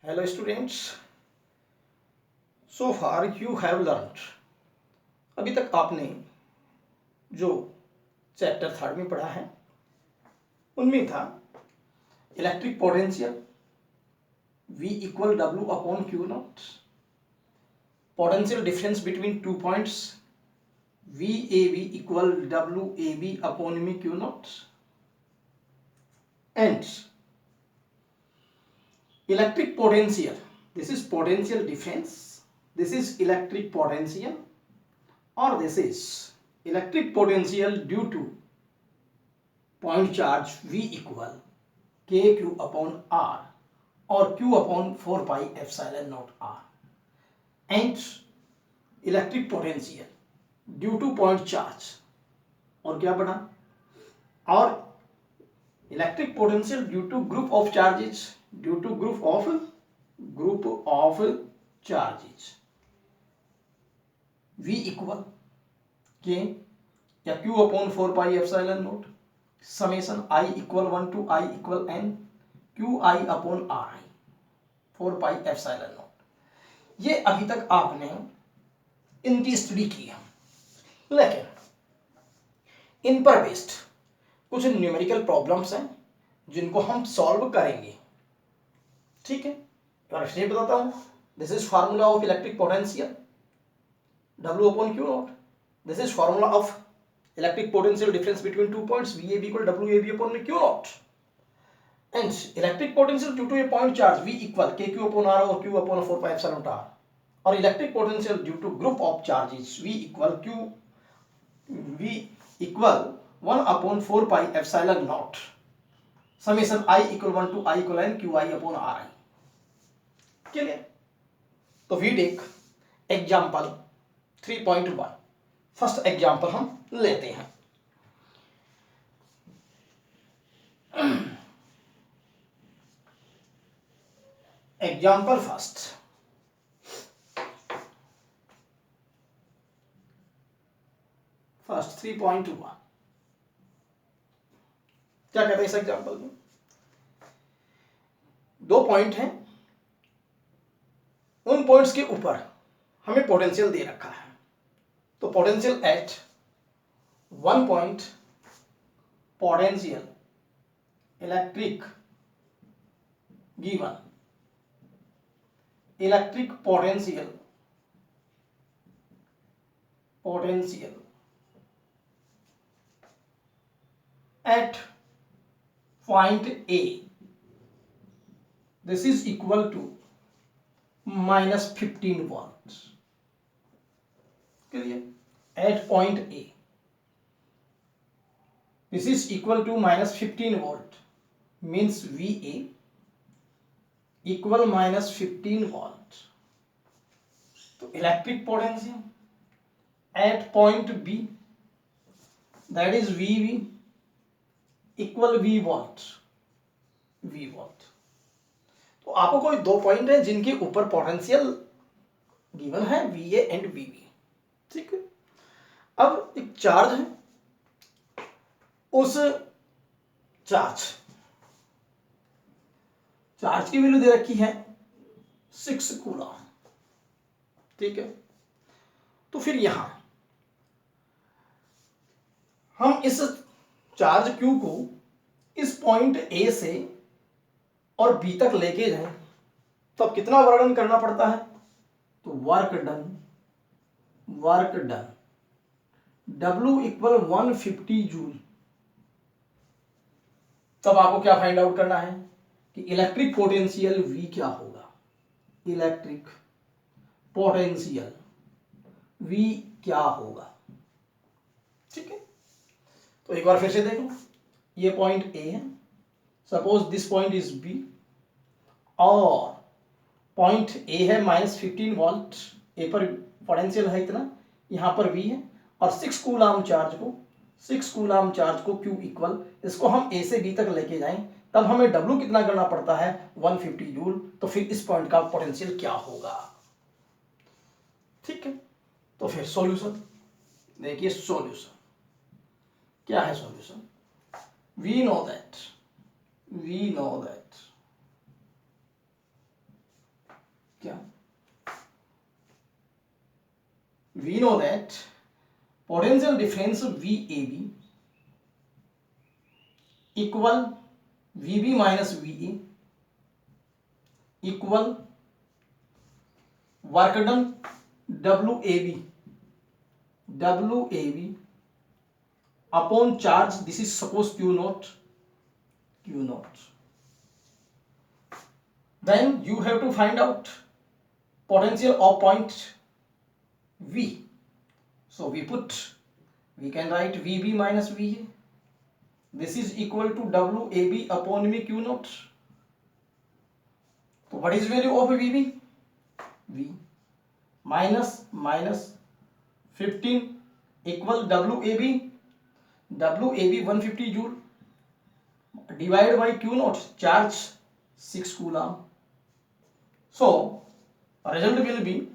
Hello students, so far you have learned। अभी तक आपने जो चैप्टर 3 में पढ़ा है उनमें था electric potential V equal W upon Q not, potential difference between 2 points VAB equal WAB upon में Q naught and electric potential, this is potential difference, this is electric potential or this is electric potential due to point charge V equal KQ upon R or Q upon 4 pi epsilon naught R and electric potential due to point charge और क्या बना और electric potential due to group of charges due to group of charges V equal K या Q upon 4 pi epsilon naught summation I equal 1 to I equal N QI upon RI 4 pi epsilon naught. ये अभी तक आपने इनकी study की है, लेकिन इन पर बेस्ड कुछ न्यूमेरिकल प्रॉब्लम्स हैं जिनको हम सॉल्व करेंगे। ठीक है, और फिर बताता हूं। This is formula of electric potential W upon Q naught. This is formula of electric potential difference between 2 points VAB equal WAB upon में Q naught and electric potential due to a point charge V equal KQ upon R और Q upon 4 pi epsilon R और electric potential due to group of charges V equal 1 upon 4 pi epsilon naught summation I equal 1 to I equal N QI upon RI। Clear? तो we take example 3.1। First example हम लेते हैं। Example first, first 3.1 क्या कहते हैं इस example में? दो पॉइंट हैं, उन पॉइंट्स के ऊपर हमें पोटेंशियल दे रखा है। तो potential at one point, potential electric given, electric potential eight point A, this is equal to minus 15 volts। clear? At point A, this is equal to minus 15 volt, means VA equal minus 15 volt। तो electric potential at point B, that is VB equal V volt. तो आपको कोई दो point है जिनके ऊपर potential given है VA and VB। ठीक है, अब एक चार्ज है, उस चार्ज की वैल्यू दे रखी है 6 कूलम। ठीक है, तो फिर यहां हम इस चार्ज Q को इस पॉइंट A से और B तक लेके जाएं तो अब कितना वर्क करना पड़ता है? तो work done W equal 150 joule. तब आपको क्या फाइंड आउट करना है कि इलेक्ट्रिक पोटेंशियल V क्या होगा। इलेक्ट्रिक पोटेंशियल V क्या होगा। ठीक है, तो एक बार फिर से देखो, ये पॉइंट A है, suppose this point is B और पॉइंट A है -15 वोल्ट, A पर पोटेंशियल है इतना, यहां पर V है और 6 कूलम चार्ज को Q इक्वल, इसको हम A से B तक लेके जाएं तब हमें W कितना करना पड़ता है 150 जूल। तो फिर इस पॉइंट का पोटेंशियल क्या होगा। ठीक है, तो फिर सॉल्यूशन देखिए। सॉल्यूशन क्या है? सॉल्यूशन we know that क्या? We know that potential difference VAB equal VB minus VA equal work done WAB upon charge. This is suppose Q naught. Then you have to find out potential of point V. So we can write VB minus VA. This is equal to WAB upon me Q naught. So what is value of VB? V minus 15 equal WAB 150 joule divided by Q naught, charge 6 coulomb. So result will be,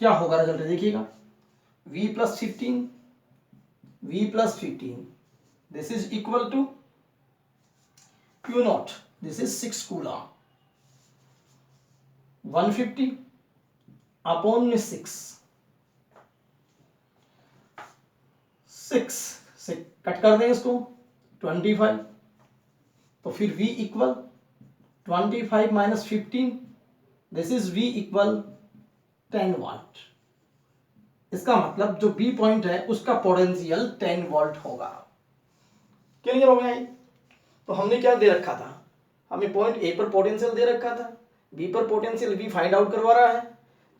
क्या होगा result देखिएगा, V plus 15 this is equal to Q naught, this is 6 coulomb, 150 upon में 6 से cut कर दें इसको 25, तो फिर V equal 25 minus 15, this is V equal 10 volt. इसका मतलब जो B पॉइंट है उसका पोटेंशियल 10 वोल्ट होगा। क्लियर हो गया ये? तो हमने क्या दे रखा था, हमें पॉइंट A पर पोटेंशियल दे रखा था, B पर पोटेंशियल V फाइंड आउट करवा रहा है।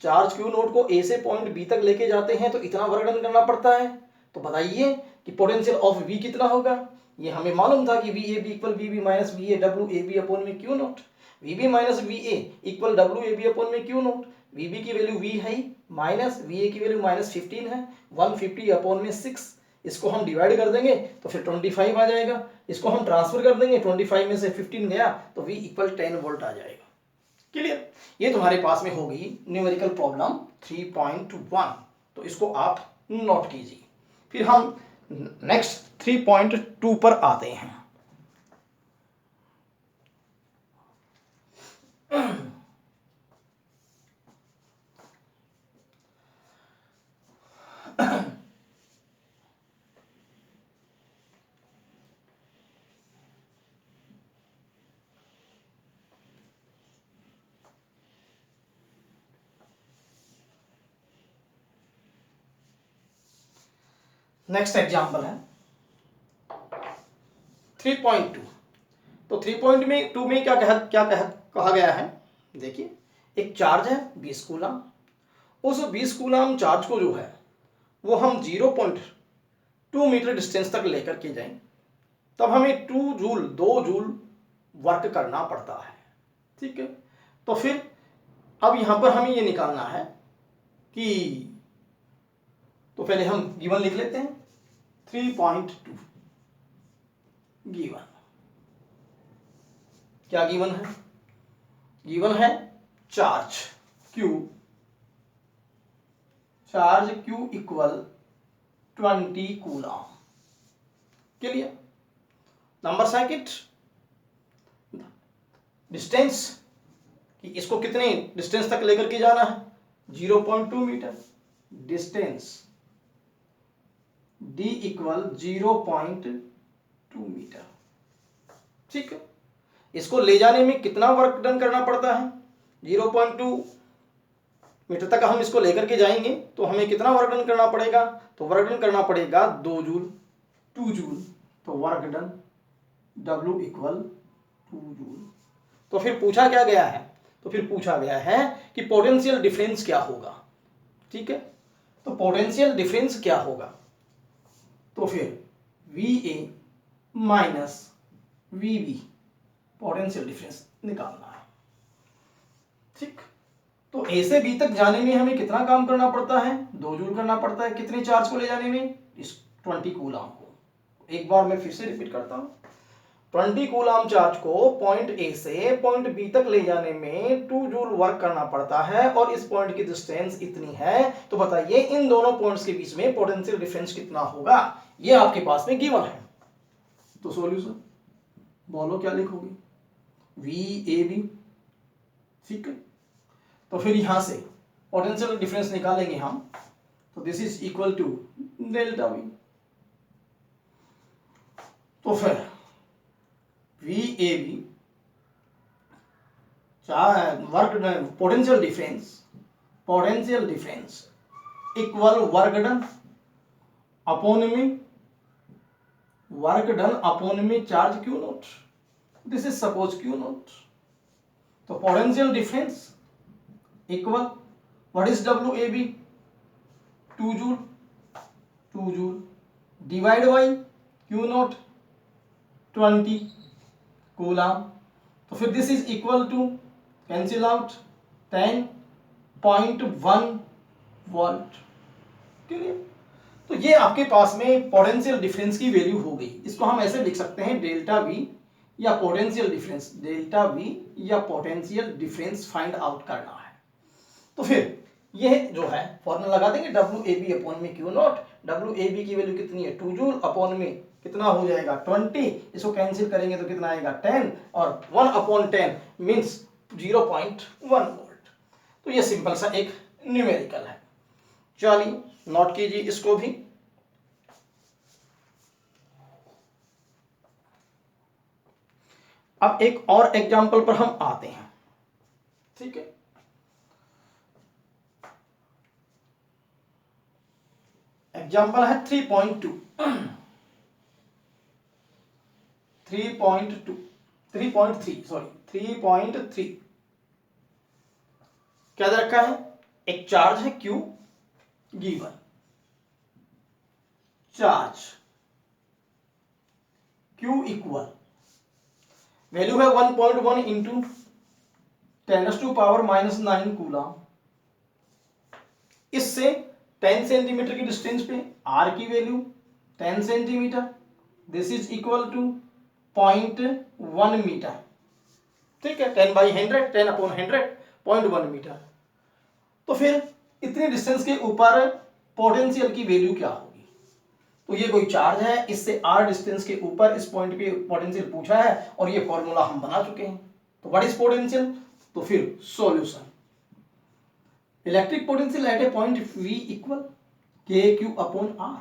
चार्ज Q नोट को A से पॉइंट B तक लेके जाते हैं तो इतना वर्क डन करना पड़ता है। तो बताइए कि पोटेंशियल ऑफ V कितना होगा। ये हमें मालूम था कि VAB equal VB minus VA WAB upon में Q note, VB minus VA equal WAB upon में Q नोट। VB की वैल्यू V है माइनस VA की वैल्यू माइनस 15 है, 150 अपॉन में 6, इसको हम डिवाइड कर देंगे तो फिर 25 आ जाएगा, इसको हम ट्रांसफर कर देंगे 25 में से 15 गया तो V इक्वल 10 वोल्ट आ जाएगा। क्लियर? ये तुम्हारे पास में होगी न्यूमेरिकल प्रॉब्लम 3.1, तो इसको आप नोट कीजिए। फिर हम नेक्स्ट 3.2 पर आते हैं। नेक्स्ट एग्जाम्पल है 3.2। तो 3.2 में क्या कहा गया है, देखिए एक चार्ज है 20 कूलम, उस 20 कूलम चार्ज को जो है वो हम 0.2 मीटर डिस्टेंस तक लेकर के जाएं, तब हमें 2 जूल वर्क करना पड़ता है। ठीक है, तो फिर अब यहां पर हमें ये निकालना है कि, तो पहले हम गिवन लिख लेते हैं 3.2 गिवन। क्या गिवन है? गिवन है charge Q equal 20 coulomb. Clear? Number second distance, कि इसको कितने डिस्टेंस तक लेकर के जाना है, 0.2 metre. Distance D equal 0.2 metre. ठीक है, इसको ले जाने में कितना वर्क डन करना पड़ता है, 0.2 मीटर तक हम इसको लेकर के जाएंगे तो हमें कितना वर्क डन करना पड़ेगा, तो वर्क डन करना पड़ेगा 2 जूल। तो work done W equal 2 joule. तो फिर पूछा क्या गया है, तो फिर पूछा गया है कि पोटेंशियल डिफरेंस क्या होगा। ठीक है, तो पोटेंशियल डिफरेंस क्या होगा, तो फिर VA minus VB potential difference निकालना है। ठीक, तो A से B तक जाने में हमें कितना काम करना पड़ता है, 2 जूल करना पड़ता है। कितने चार्ज को ले जाने में, इस 20 कूलम को। एक बार मैं फिर से रिपीट करता हूं, 20 कूलम चार्ज को पॉइंट A से पॉइंट B तक ले जाने में 2 जूल वर्क करना पड़ता है और इस पॉइंट की डिस्टेंस इतनी है। तो बताइए इन दोनों पॉइंट्स के बीच में पोटेंशियल डिफरेंस कितना होगा, ये आपके पास में गिवन है। तो सॉल्यूशन बोलो क्या लिखोगे, VAB ठीक है, तो फिर यहां से पोटेंशियल डिफरेंस निकालेंगे हम, तो this is equal to delta V. तो फिर we A B work potential difference equal work done upon में charge Q naught, this is suppose Q naught. तो potential difference equal what is W A B 2 joule divide by Q naught 20 coulomb. तो फिर this is equal to cancel out 10.1 volt. Clear? तो ये आपके पास में potential difference की value हो गई। इसको हम ऐसे लिख सकते हैं डेल्टा वी या पोटेंशियल डिफरेंस, डेल्टा वी या पोटेंशियल डिफरेंस फाइंड आउट करना है। तो फिर ये जो है फॉर्मूला लगा देंगे डब्ल्यू ए बी अपॉन में Q naught. W A B की वैल्यू कितनी है 2 जूल, अपॉन में कितना हो जाएगा 20, इसको कैंसिल करेंगे तो कितना आएगा 10, और 1 अपॉन 10 मीन्स 0.1 वोल्ट। तो ये सिंपल सा एक न्यूमेरिकल है। चलिए नोट कीजिए इसको भी। अब एक और एग्जांपल पर हम आते हैं, ठीक है। एग्जांपल है 3.2 3.3 क्या दे रखा है, एक चार्ज है Q given, charge Q equal value है 1.1 इंटू 10⁻⁻⁹ कूलम। इससे 10 सेंटीमीटर की डिस्टेंस पे R की value 10 centimetre, this is equal to 0.1 metre. ठीक है, 10/100 10/100 0.1 मीटर। तो फिर इतनी डिस्टेंस के ऊपर पोटेंशियल की वैल्यू क्या होगी। तो ये कोई चार्ज है, इससे r डिस्टेंस के ऊपर इस पॉइंट पे पोटेंशियल पूछा है और ये फॉर्मूला हम बना चुके हैं। तो व्हाट इज पोटेंशियल, तो फिर solution electric potential at a point V equal KQ upon R।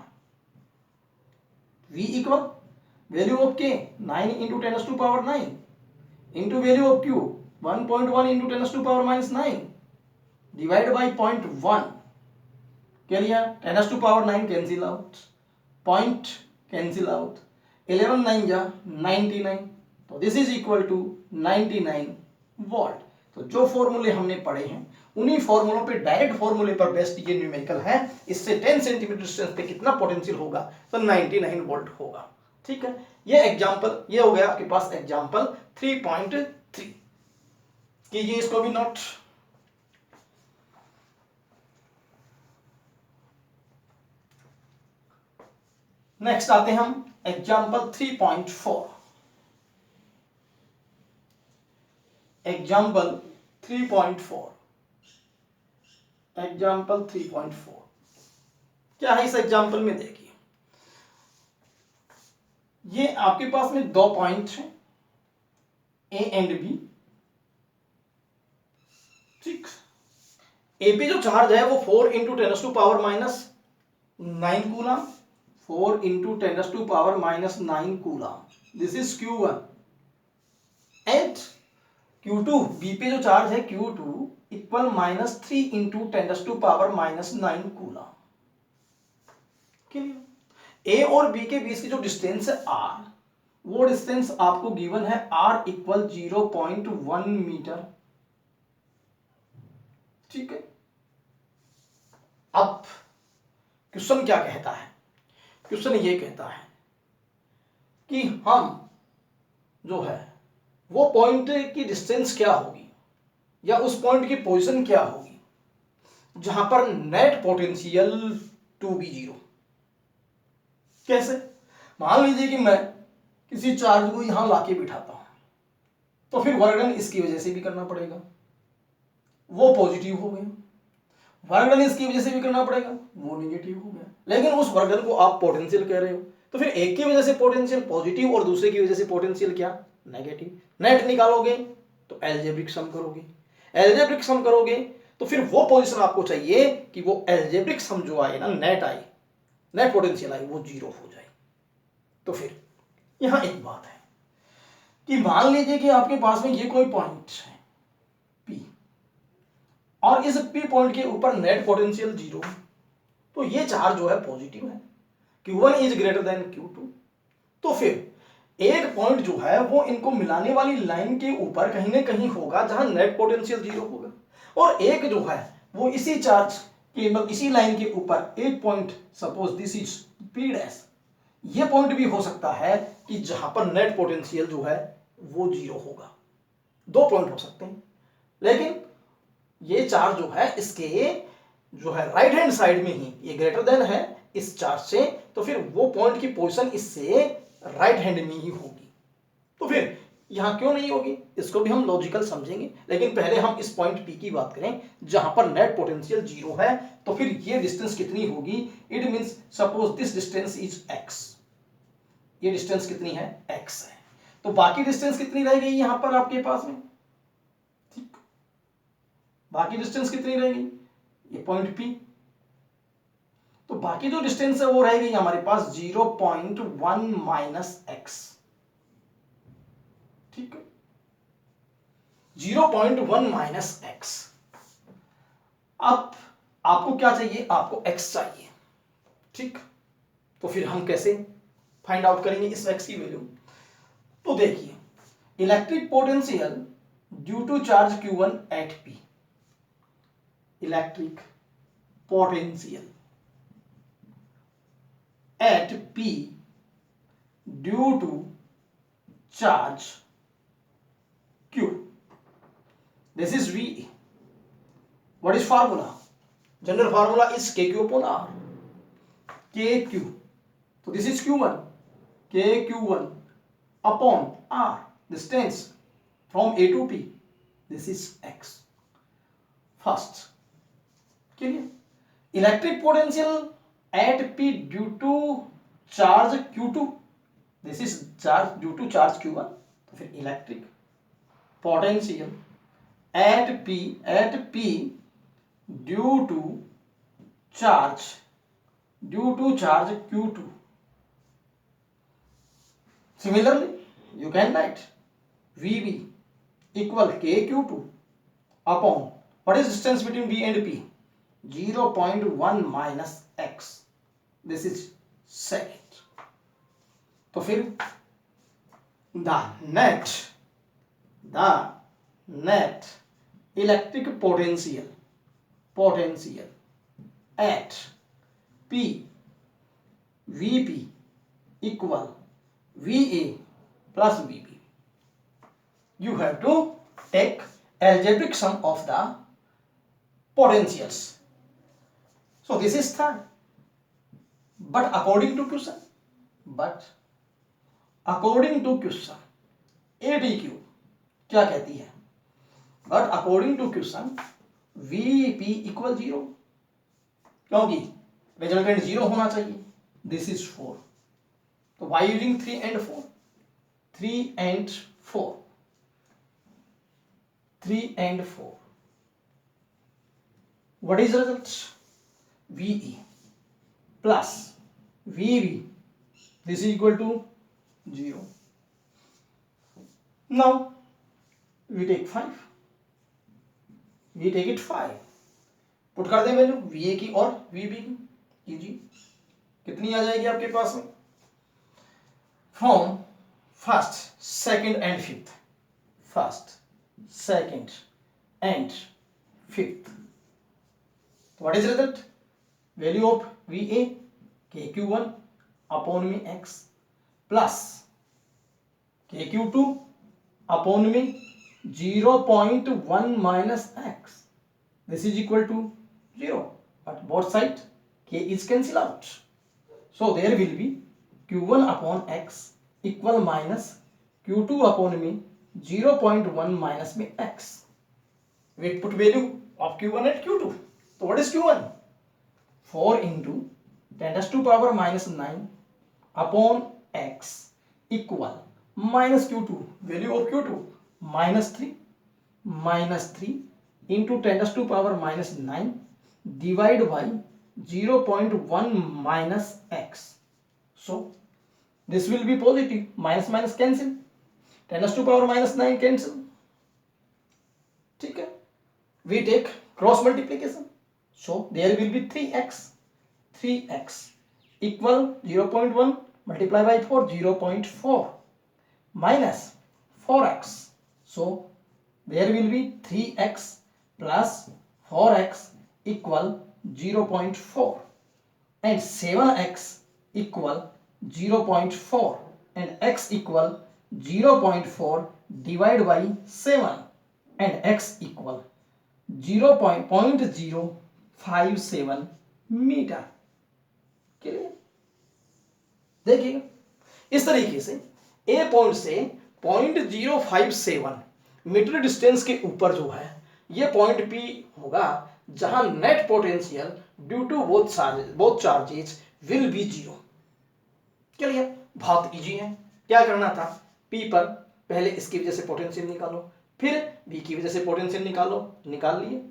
V equal value of K 9 into 10⁻⁹ into value of Q 1.1 into 10⁻⁹ divide by 0.1। क्या लिया 10⁻⁹ cancel out, point cancel out, 11 9 जा 99, तो this is equal to 99 volt. तो जो फॉर्मूले हमने पढ़े हैं उन्हीं फॉर्मूलों पे, डायरेक्ट फॉर्मूले पर बेस्ड ये न्यूमेरिकल है। इससे 10 सेंटीमीटर डिस्टेंस पे कितना पोटेंशियल होगा, तो 99 वोल्ट होगा। ठीक है, ये एग्जांपल, ये हो गया आपके पास एग्जांपल 3.3। कीजिए इसको भी नोट। नेक्स्ट आते हैं हम एग्जांपल 3.4। एग्जांपल 3.4 एग्जांपल 3.4 क्या है इस एग्जांपल में, देखिए ये आपके पास में दो पॉइंट हैं ए एंड बी। ठीक, ए पे जो चार्ज है वो 4 into 10⁻⁹ coulomb, 4 into 10⁻⁹ coulomb, this is Q1। And Q2 B पे जो चार्ज है Q2 इक्वल -3 इंटू 10⁻⁹ कूलम। ए और बी के बीच की जो डिस्टेंस है R, वो डिस्टेंस आपको गिवन है R इक्वल 0.1 मीटर। ठीक है, अब क्वेश्चन क्या कहता है, क्वेश्चन ये कहता है कि हम जो है वो पॉइंट की डिस्टेंस क्या होगी या उस पॉइंट की पोजीशन क्या होगी जहां पर नेट पोटेंशियल 2B0। कैसे, मान लीजिए कि मैं किसी चार्ज को यहां लाके बिठाता हूं, तो फिर वर्क डन इसकी वजह से भी करना पड़ेगा, वो पॉजिटिव हो गया। वर्क डन इसकी वजह से भी करना पड़ेगा, वो नेगेटिव हो गया। लेकिन उस वर्क डन को आप पोटेंशियल कह रहे हो, तो फिर एक की वजह से पोटेंशियल पॉजिटिव और दूसरे की वजह से पोटेंशियल क्या नेगेटिव। नेट निकालोगे तो अलजेब्रिक सम करोगे, एल्जेब्रिक सम करोगे तो फिर वो पोजीशन आपको चाहिए कि वो एल्जेब्रिक सम जो आए ना, नेट आए, नेट पोटेंशियल आए, वो 0 हो जाए। तो फिर यहां एक बात है कि मान लीजिए कि आपके पास में ये कोई पॉइंट है P, और इस P पॉइंट के ऊपर नेट पोटेंशियल 0, तो ये चार्ज जो है पॉजिटिव है, Q1 is greater than Q2। तो फिर एक पॉइंट जो है वो इनको मिलाने वाली लाइन के ऊपर कहीं ना कहीं होगा जहां नेट पोटेंशियल 0 होगा, और एक जो है वो इसी चार्ज के मतलब इसी लाइन के ऊपर एक point, suppose this is P dash, ये पॉइंट भी हो सकता है कि जहां पर नेट पोटेंशियल जो है वो 0 होगा। दो पॉइंट हो सकते हैं, लेकिन ये चार्ज जो है इसके जो है राइट हैंड साइड में ही ये ग्रेटर देन है इस चार्ज से, तो फिर वो पॉइंट की पोजीशन इससे राइट हैंड में ही होगी। तो फिर यहां क्यों नहीं होगी, इसको भी हम लॉजिकल समझेंगे, लेकिन पहले हम इस पॉइंट P की बात करें जहां पर नेट पोटेंशियल 0 है। तो फिर ये डिस्टेंस कितनी होगी, it means suppose this distance is x, ये डिस्टेंस कितनी है, x है। तो बाकी डिस्टेंस कितनी रह गई यहां पर आपके पास में, ठीक, बाकी डिस्टेंस कितनी रह गई, ये पॉइंट P, तो बाकी जो डिस्टेंस है वो रह गई हमारे पास 0.1 माइनस x, ठीक है, 0.1 माइनस x। अब आपको क्या चाहिए, आपको x चाहिए, ठीक। तो फिर हम कैसे फाइंड आउट करेंगे इस x की वैल्यू। तो देखिए, electric potential due to charge Q1 at P, electric potential at P due to charge Q, this is V. What is formula? General formula is KQ upon R. KQ. So this is Q1. KQ1 upon R. Distance from A to P. This is X. First. Clear? Electric potential at P due to charge Q2. This is charge due to charge Q1. तो फिर electric potential at P due to charge Q2. Similarly, you can write VB equal KQ2 upon, what is distance between B and P, 0.1 minus x, this is second. तो फिर the net electric potential at P VP equal VA plus VB. You have to take algebraic sum of the potentials. So this is third. But according to question, ADQ क्या कहती है, but according to question VP equal 0, क्योंकि resultant 0 होना चाहिए, this is 4, तो by using 3 and 4, 3 and 4, what is the result, VE plus VB, this is equal to 0. Now we take 5, we take it 5, put कर दें value VA की और VB की, कीजिए कितनी आ जाएगी आपके पास में, from first second and fifth, first second and fifth, what is result, value of VA KQ1 upon में x प्लस KQ2 अपॉन में 0.1 minus x, this is equal to 0, but both side k is cancel out, so there will be Q1 upon x equal minus Q2 upon में 0.1 minus में x, we put value of Q1 at Q2, so what is Q1, 4 into 10 to power minus 9 upon x equal minus Q2, value of Q2 minus 3 into 10⁻⁻9 divide by 0.1 minus x. So this will be positive, minus minus cancel, 10⁻⁻9 cancel. ठीक है, we take cross multiplication. So there will be 3x equal 0.1 multiply by 4 0.4 minus 4x. So there will be 3x plus 4x equal 0.4 and 7x equal 0.4 and x equal 0.4 divided by 7 and x equal 0.057 metre. Clear? देखिए इस तरीके से ए point से 0.057 metre distance के ऊपर जो है ये पॉइंट पी होगा जहां net potential due to both charges will be zero. Clear? बहुत इजी है. क्या करना था, पी पर पहले इसकी वजह से पोटेंशियल निकालो, फिर बी की वजह से पोटेंशियल निकालो, निकाल लिए,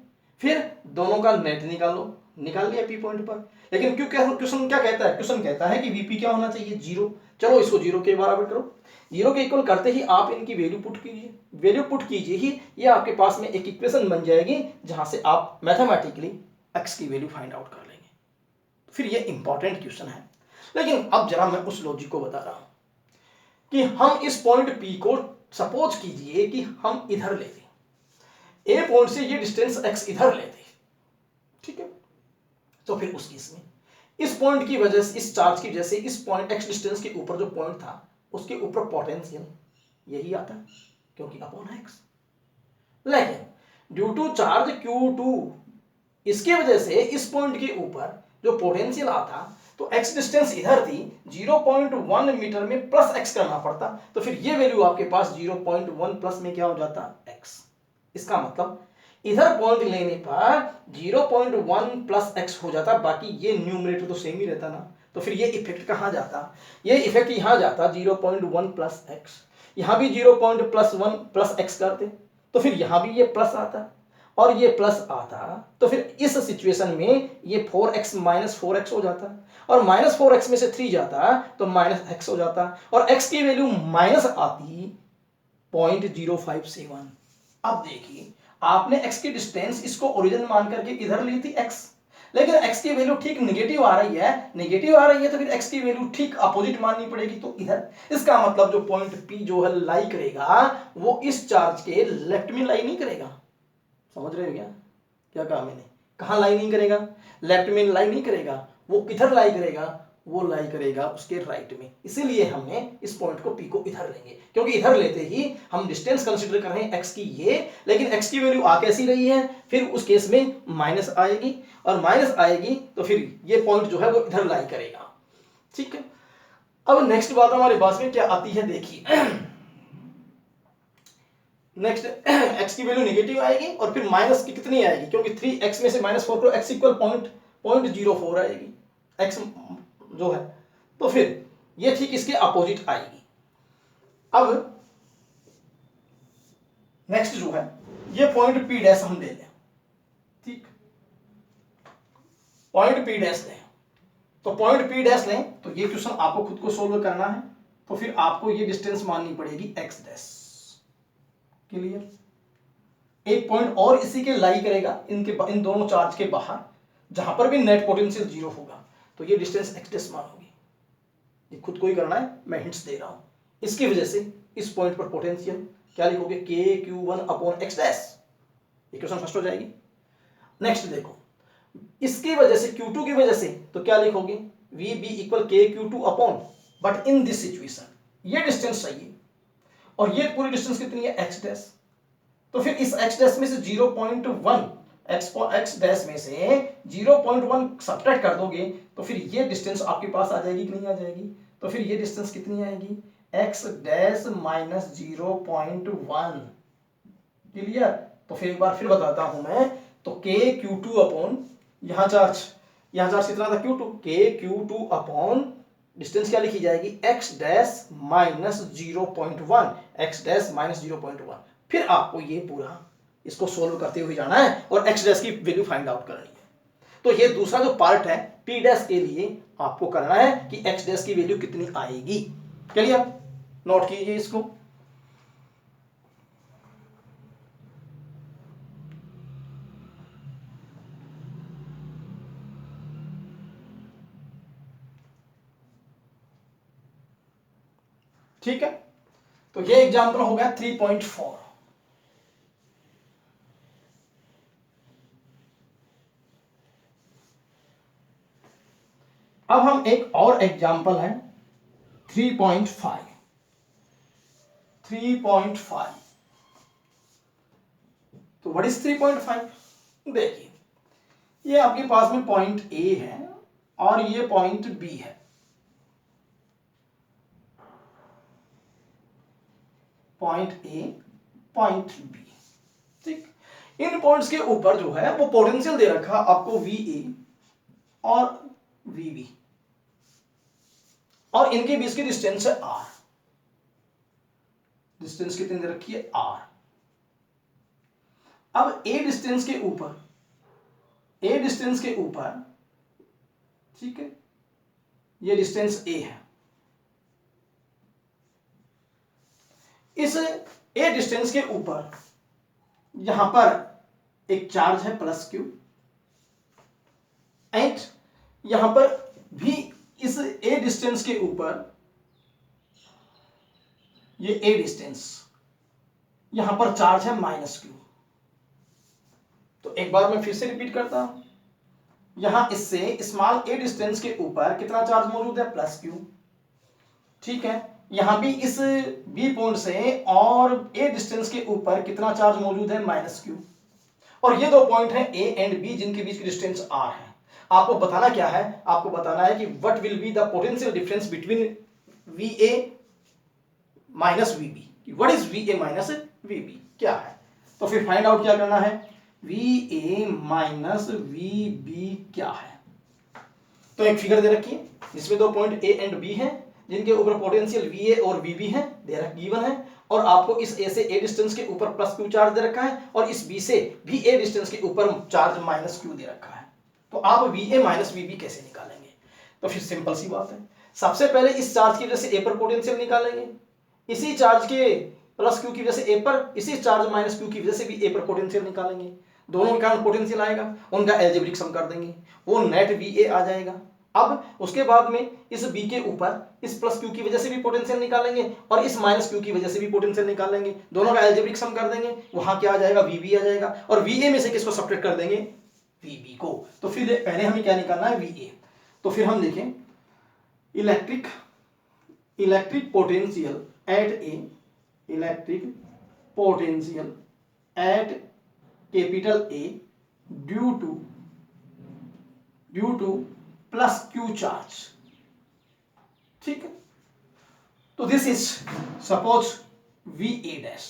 फिर दोनों का नेट निकालो, निकाल लिया पी पॉइंट पर. लेकिन क्यों क्वेश्चन क्या कहता है, क्वेश्चन कहता है कि वीपी क्या होना चाहिए, जीरो. चलो इसको जीरो के बराबर करो. जीरो के इक्वल करते ही आप इनकी वैल्यू पुट कीजिए. वैल्यू पुट कीजिए ही ये आपके पास में एक इक्वेशन बन जाएगी जहां से आप मैथमेटिकली एक्स की वैल्यू फाइंड आउट कर लेंगे. फिर ये इंपॉर्टेंट क्वेश्चन है. लेकिन अब जरा मैं उस लॉजिक को बता रहा हूं कि हम इस पॉइंट पी को सपोज कीजिए कि हम इधर लेते, ए पॉइंट से ये डिस्टेंस एक्स इधर लेते. ठीक है, तो फिर उस केस में इस पॉइंट की वजह से, इस चार्ज की वजह से इस पॉइंट एक्स डिस्टेंस के ऊपर जो पॉइंट था उसके ऊपर पोटेंशियल यही आता क्योंकि अपॉन एक्स. लेकिन ड्यू टू चार्ज Q2 इसके वजह से इस पॉइंट के ऊपर जो पोटेंशियल आता तो एक्स डिस्टेंस इधर थी 0.1 मीटर में प्लस एक्स करना पड़ता. तो फिर ये वैल्यू आपके पास 0.1 प्लस में क्या हो जाता, एक्स. इसका मतलब इधर पॉइंट लेने पर 0.1 प्लस एक्स हो जाता, बाकी ये न्यूमरेटर तो सेम ही रहता ना. तो फिर ये इफेक्ट कहां जाता, ये इफेक्ट यहां जाता 0.1 प्लस एक्स. यहां भी 0.1 प्लस एक्स करते तो फिर यहां भी ये प्लस आता और ये प्लस आता. तो फिर इस सिचुएशन में ये 4x माइनस 4x हो जाता और माइनस 4x में से 3 जाता तो माइनस x हो जाता और x की वैल्यू माइनस आती 0.057. अब देखिए आपने x की डिस्टेंस इसको ओरिजिन मान करके इधर ली थी x, लेकिन x की वैल्यू ठीक नेगेटिव आ रही है, तो फिर x की वैल्यू ठीक अपोजिट माननी पड़ेगी तो इधर. इसका मतलब जो पॉइंट P जो है लाई करेगा वो इस चार्ज के लेफ्ट में लाई नहीं करेगा. समझ रहे हो क्या कहा मैंने, कहां लाई नहीं करेगा, लेफ्ट में लाई नहीं करेगा. वो किधर लाई करेगा, वो लाई करेगा उसके राइट में. इसीलिए हमने इस पॉइंट को P को इधर लेंगे क्योंकि इधर लेते ही हम डिस्टेंस कंसीडर कर रहे हैं x की ये, लेकिन x की वैल्यू आ कैसी रही है, फिर उस केस में माइनस आएगी और माइनस आएगी तो फिर ये पॉइंट जो है वो इधर लाई करेगा. ठीक है, अब नेक्स्ट बात हमारे पास में क्या आती है, देखिए नेक्स्ट x की वैल्यू नेगेटिव आएगी और फिर माइनस की कितनी आएगी, क्योंकि 3x में से -4 करो, x इक्वल 0.04 आएगी x जो है. तो फिर ये ठीक इसके अपोजिट आएगी. अब नेक्स्ट जो है ये पॉइंट P डैश हम ले लें. ठीक, पॉइंट P डैश लें. तो पॉइंट P डैश लें तो ये क्वेश्चन आपको खुद को सोल्व करना है. तो फिर आपको ये डिस्टेंस माननी पड़ेगी x डैश. क्लियर? एक पॉइंट और इसी के लाई करेगा इन दोनों चार्ज के बाहर जहां पर भी नेट पोटेंशियल जीरो होगा तो ये डिस्टेंस x डैश मानोगे. ये खुद को ही करना है, मैं हिंट्स दे रहा हूं. इसकी वजह से इस पॉइंट पर पोटेंशियल क्या लिखोगे, KQ1 upon x dash. Equation first हो जाएगी. नेक्स्ट देखो, इसकी वजह से Q2 की वजह से तो क्या लिखोगे, VB equal KQ2 upon, but in this situation ये डिस्टेंस चाहिए और ये पूरी डिस्टेंस कितनी है, x डैश. तो फिर इस x डैश में से 0.1 x डैश में से 0.1 सब्ट्रैक्ट कर दोगे तो फिर ये डिस्टेंस आपके पास आ जाएगी कि नहीं आ जाएगी. तो फिर ये डिस्टेंस कितनी आएगी, x डैश माइनस 0.1. क्लियर? तो फिर एक बार फिर बताता हूं मैं. तो KQ2 अपॉन यहां चार्ज कितना था, Q2, KQ2 अपॉन डिस्टेंस क्या लिखी जाएगी, x dash minus 0.1, x dash minus 0.1. फिर आपको ये पूरा इसको सोल्व करते हुए जाना है और एक्स डैश की वैल्यू फाइंड आउट करनी है। तो ये दूसरा जो पार्ट है पी डैश के लिए आपको करना है कि एक्स डैश की वैल्यू कितनी आएगी। चलिए आप नोट कीजिए इसको। ठीक है, तो ये एग्जांपल हो गया 3.4। अब हम एक और एग्जांपल है 3.5। 3.5 तो व्हाट इज 3.5? देखिए, ये आपके पास में पॉइंट ए है और ये पॉइंट बी है। पॉइंट ए, पॉइंट बी, ठीक। इन पॉइंट्स के ऊपर जो है वो पोटेंशियल दे रखा आपको वी ए और वी बी, और इनके बीच की डिस्टेंस है आर। डिस्टेंस कितनी दे रखी है? आर। अब ए डिस्टेंस के ऊपर, ए डिस्टेंस के ऊपर, ठीक है, ये डिस्टेंस ए है। इस ए डिस्टेंस के ऊपर यहां पर एक चार्ज है प्लस क्यू, एंड यहां पर भी इस ए डिस्टेंस के ऊपर ये ए डिस्टेंस, यहां पर चार्ज है माइनस क्यू। तो एक बार मैं फिर से रिपीट करता हूं, यहां इससे स्मॉल ए डिस्टेंस के ऊपर कितना चार्ज मौजूद है? Plus Q. ठीक है, यहां भी इस बी पॉइंट से और ए डिस्टेंस के ऊपर कितना चार्ज मौजूद है? Minus Q. और ये दो पॉइंट हैं ए एंड बी जिनके बीच की डिस्टेंस आर है। आपको बताना क्या है? आपको बताना है कि what will be the potential difference between V A minus V B. What is V A minus V B क्या है? तो फिर फाइंड आउट क्या करना है? V A minus V B क्या है? तो एक फिगर दे रखी है जिसमें दो पॉइंट ए एंड बी हैं जिनके ऊपर पोटेंशियल वी ए और वी बी है, गिवन है, और आपको इस ए से ए डिस्टेंस के ऊपर प्लस क्यू चार्ज दे रखा है और इस बी से भी ए डिस्टेंस के ऊपर चार्ज माइनस क्यू दे रखा है। तो आप V A minus V B कैसे निकालेंगे? तो फिर सिंपल सी बात है, सबसे पहले इस चार्ज की वजह से ए पर पोटेंशियल निकालेंगे, इसी चार्ज के प्लस क्यू की वजह से ए पर, इसी चार्ज माइनस क्यू की वजह से भी ए पर पोटेंशियल निकालेंगे। दोनों के कारण पोटेंशियल आएगा, उनका एल्जेब्रिक सम कर देंगे, वो नेट वी ए आ जाएगा। अब उसके बाद में इस बी के ऊपर इस प्लस क्यू की वजह से भी पोटेंशियल निकालेंगे और इस माइनस क्यू की वजह से भी पोटेंशियल निकालेंगे, दोनों का एल्जेब्रिक सम कर देंगे, वहां क्या आ जाएगा? वी बी आ जाएगा, और वी ए में से किसको सब्ट्रैक्ट कर देंगे? वी बी को। तो फिर पहले हमें क्या निकालना है? V A. तो फिर हम देखें electric potential at A, electric potential at capital A due to plus Q charge. ठीक है, तो this is suppose V A dash.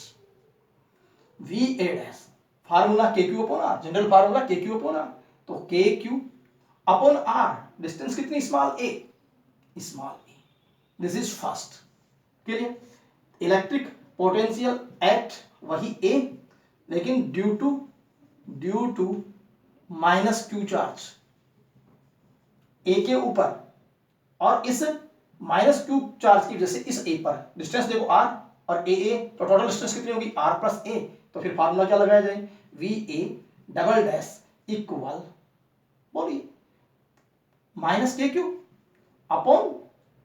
V A dash formula K Q upon R, general formula K Q upon R. तो K Q upon R, distance कितनी? Small A, small A. This is first. Clear? Electric potential at वही A, लेकिन due to minus Q charge ए के ऊपर, और इस minus Q charge की वजह से इस ए पर डिस्टेंस देखो आर और ए, तो टोटल डिस्टेंस कितनी होगी? R plus A. तो फिर फार्मूला क्या लगाया जाए? V A double dash equal, बोलिए, minus K Q upon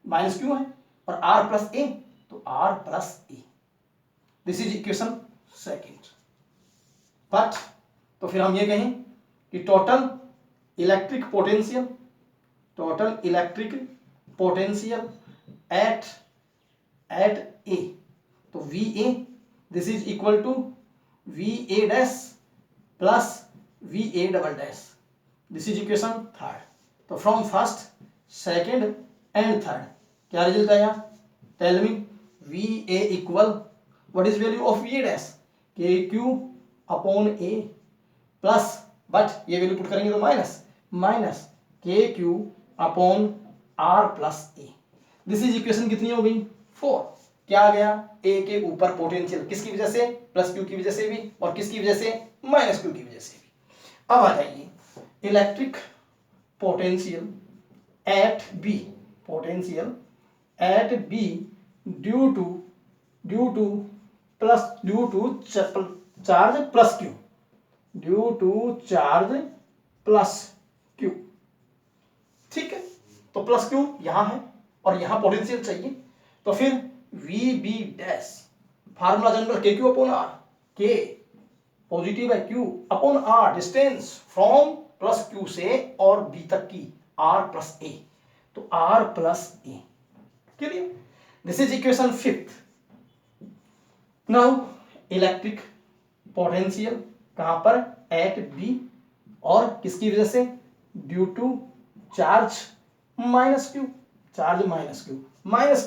minus Q है और आर प्लस ए, तो R plus A. This is equation second. But तो फिर हम ये कहें कि total electric potential at A, तो V A, this is equal to V A dash plus V A double dash. This is equation third. तो from first, second and third क्या result आया? Tell me. V A equal, what is value of V A dash? K Q upon A plus, but ये value put करेंगे तो minus K Q upon R plus A. This is equation कितनी हो गई? 4। क्या आ गया, ए के ऊपर पोटेंशियल किसकी वजह से, प्लस क्यू की वजह से भी, और किसकी वजह से, माइनस क्यू की वजह से भी। अब आ जाइए electric potential at B, potential at B due to charge plus Q, due to charge plus Q. ठीक है, तो प्लस क्यू यहां है और यहां पोटेंशियल चाहिए, तो फिर V B dash formula general K Q upon R, K positive है, Q upon R distance from plus Q से और बी तक की आर प्लस ए, तो R plus A. Clear, this is equation 5th। Now electric potential कहां पर, at B, और किसकी वजह से, due to charge minus Q, charge minus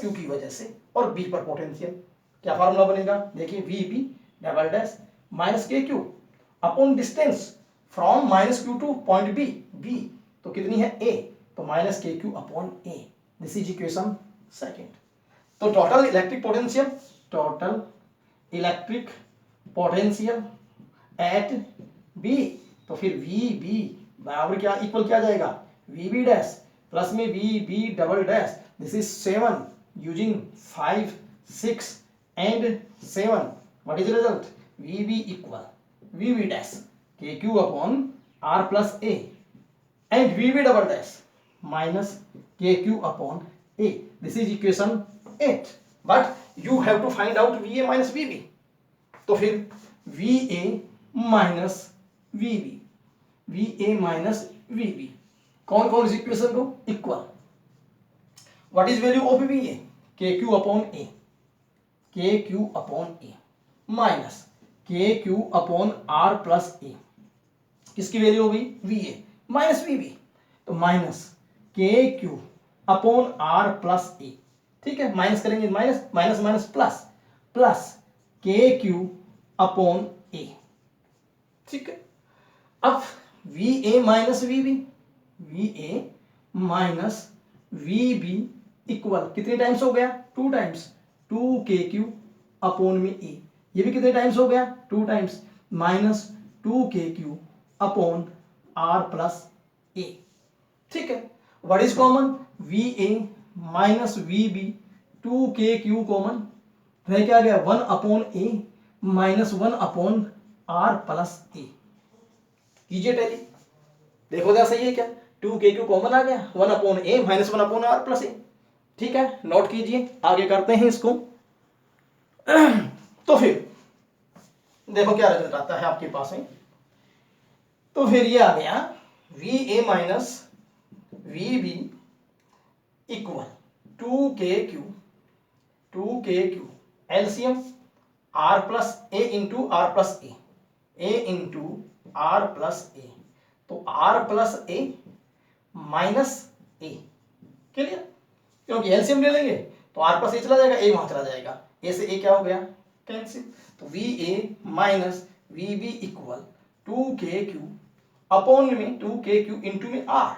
Q की वजह से, और बी पर पोटेंशियल। क्या फार्मूला बनेगा, देखिए V B double dash minus K Q upon distance from minus Q to point B, B तो कितनी है ए, तो minus K Q upon A. This is equation 2nd। तो total electric potential at B, तो फिर V B बराबर क्या, equal क्या जाएगा, वी बी डैश प्लस में V B double dash, this is 7 using 5 6 and 7, what is result, we B equal V B dash K Q upon R plus A and V B double dash minus K Q upon A. This is equation 8, but you have to find out V A minus V B. तो फिर we A minus V B, V A minus V B कौन कौन इस equation को, equal, what is value of V A, K Q upon A, K Q upon A minus K Q upon R plus A, किसकी value होगी, V A minus V B, तो minus K Q upon R plus A. ठीक है, minus करेंगे, minus minus minus plus, plus K Q upon A. ठीक है, अब V A minus V B, V A minus V B equal कितने times हो गया, 2 टाइम्स, 2 के क्यू अपॉन में ए, ये भी कितने टाइम्स हो गया, 2 times, minus 2 K Q upon R plus A. ठीक है, what is common, V A minus V B, 2 K Q common रह क्या गया, 1 upon A minus 1 upon R plus A. कीजिए टैली, देखो जरा सही है क्या, 2 के क्यू कॉमन आ गया, 1 upon A minus 1 upon R plus A. ठीक है, नोट कीजिए, आगे करते हैं इसको। तो फिर देखो क्या रिजल्ट आता है आपके पास में, तो फिर ये आ गया V A minus V B equal 2 K Q LCM R plus A into R plus A into R plus A, तो R plus A minus A. Clear, क्योंकि एलसीएम ले लेंगे तो आर प्लस ए चला जाएगा, ए वहां चला जाएगा, ए से ए क्या हो गया, कैंसिल, तो V A minus V B equal 2 K Q upon में 2 के क्यू इंटू में आर,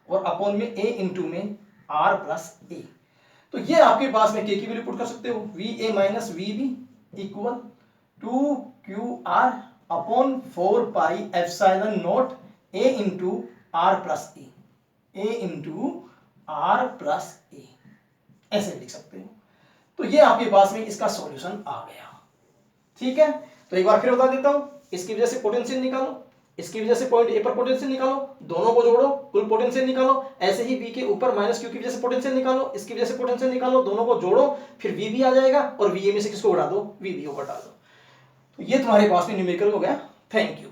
और अपॉन में ए इंटू में आर प्लस ए। तो ये आपके पास में के की वैल्यू पुट कर सकते हो, V A minus V B equal 2 Q R upon 4 pi epsilon naught A into R plus A into R plus A, ऐसे लिख सकते हो। तो ये आपके पास में इसका सॉल्यूशन आ गया। ठीक है, तो एक बार फिर बता देता हूं, इसकी वजह से पोटेंशियल निकालो, इसकी वजह से पॉइंट ए पर पोटेंशियल निकालो, दोनों को जोड़ो कुल पोटेंशियल निकालो, ऐसे ही बी के ऊपर माइनस क्यू की वजह से पोटेंशियल निकालो, इसकी वजह से पोटेंशियल निकालो, दोनों को जोड़ो, फिर वी बी आ जाएगा, और वी ए में से किसको उड़ा दो, वी बी को हटा दो। तो ये तुम्हारे पास में न्यूमेरिकल हो गया। Thank you.